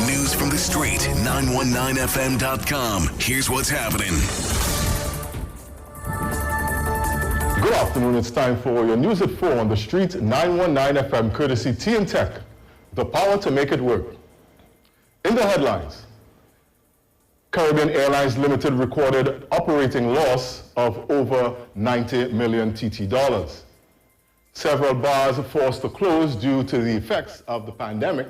News from the street, 919fm.com. Here's what's happening. Good afternoon. It's time for your News at 4 on the street, 919 FM, courtesy T & Tech, the power to make it work. In the headlines, Caribbean Airlines Limited recorded operating loss of over 90 million TT dollars. Several bars forced to close due to the effects of the pandemic.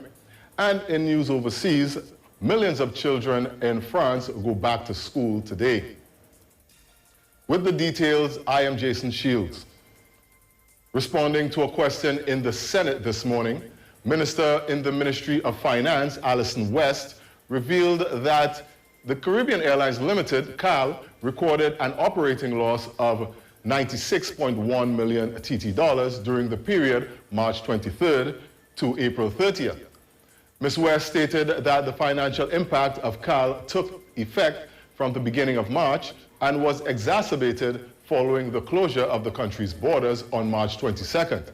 And in news overseas, millions of children in France go back to school today. With the details, I am Jason Shields. Responding to a question in the Senate this morning, Minister in the Ministry of Finance, Alison West, revealed that the Caribbean Airlines Limited, CAL, recorded an operating loss of 96.1 million TT dollars during the period March 23rd to April 30th. Ms. West stated that the financial impact of CAL took effect from the beginning of March and was exacerbated following the closure of the country's borders on March 22nd.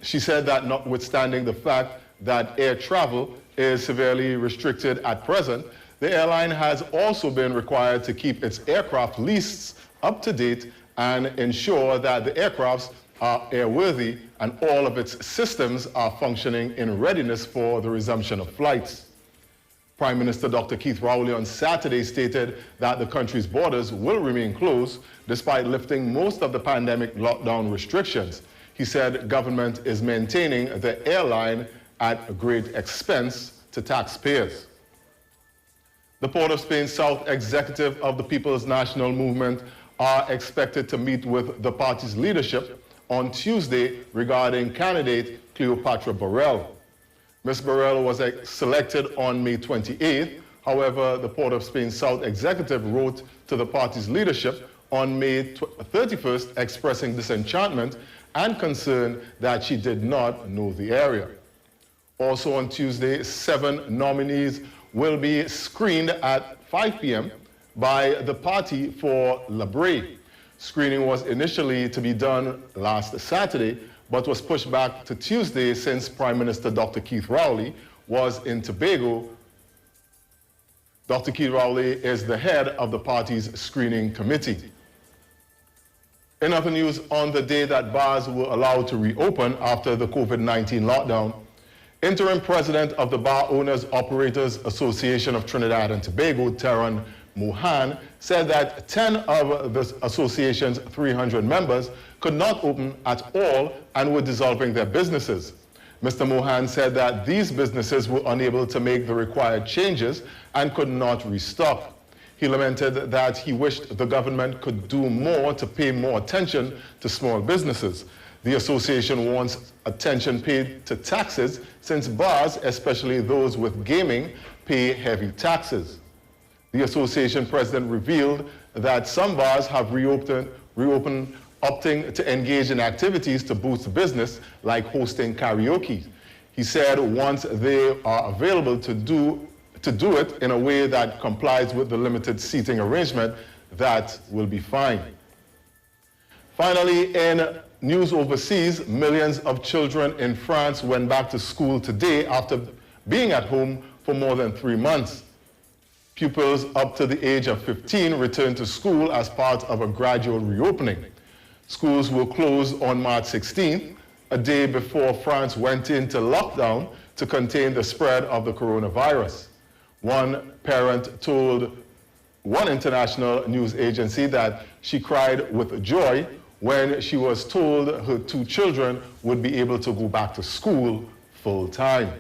She said that notwithstanding the fact that air travel is severely restricted at present, the airline has also been required to keep its aircraft leases up to date and ensure that the aircrafts are airworthy and all of its systems are functioning in readiness for the resumption of flights. Prime Minister Dr. Keith Rowley on Saturday stated that the country's borders will remain closed despite lifting most of the pandemic lockdown restrictions. He said government is maintaining the airline at great expense to taxpayers. The Port of Spain South executive of the People's National Movement are expected to meet with the party's leadership on Tuesday regarding candidate Cleopatra Burrell. Ms. Burrell was selected on May 28th. However, the Port of Spain South executive wrote to the party's leadership on May 31st expressing disenchantment and concern that she did not know the area. Also on Tuesday, 7 nominees will be screened at 5 p.m. by the party for La Brea. Screening was initially to be done last Saturday, but was pushed back to Tuesday since Prime Minister Dr. Keith Rowley was in Tobago. Dr. Keith Rowley is the head of the party's screening committee. In other news, on the day that bars were allowed to reopen after the COVID-19 lockdown, Interim President of the Bar Owners Operators Association of Trinidad and Tobago, Teran Mohan, said that 10 of the association's 300 members could not open at all and were dissolving their businesses. Mr. Mohan said that these businesses were unable to make the required changes and could not restock. He lamented that he wished the government could do more to pay more attention to small businesses. The association wants attention paid to taxes since bars, especially those with gaming, pay heavy taxes. The association president revealed that some bars have reopened, opting to engage in activities to boost business, like hosting karaoke. He said once they are available to do it in a way that complies with the limited seating arrangement, that will be fine. Finally, in news overseas, millions of children in France went back to school today after being at home for more than 3 months. Pupils up to the age of 15 returned to school as part of a gradual reopening. Schools will close on March 16th, a day before France went into lockdown to contain the spread of the coronavirus. One parent told one international news agency that she cried with joy when she was told her 2 children would be able to go back to school full time.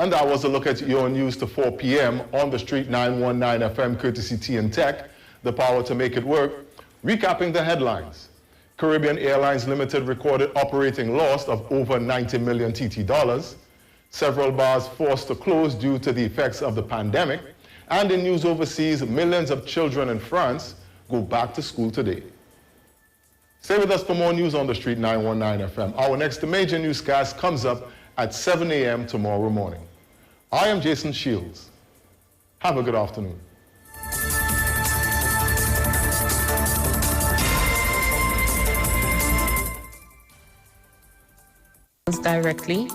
And that was a look at your news to 4 p.m. on the street, 919 FM, courtesy T & Tech, the power to make it work. Recapping the headlines. Caribbean Airlines Limited recorded operating loss of over 90 million TT dollars. Several bars forced to close due to the effects of the pandemic. And in news overseas, millions of children in France go back to school today. Stay with us for more news on the street, 919 FM. Our next major newscast comes up at 7 a.m. tomorrow morning. I am Jason Shields. Have a good afternoon. Directly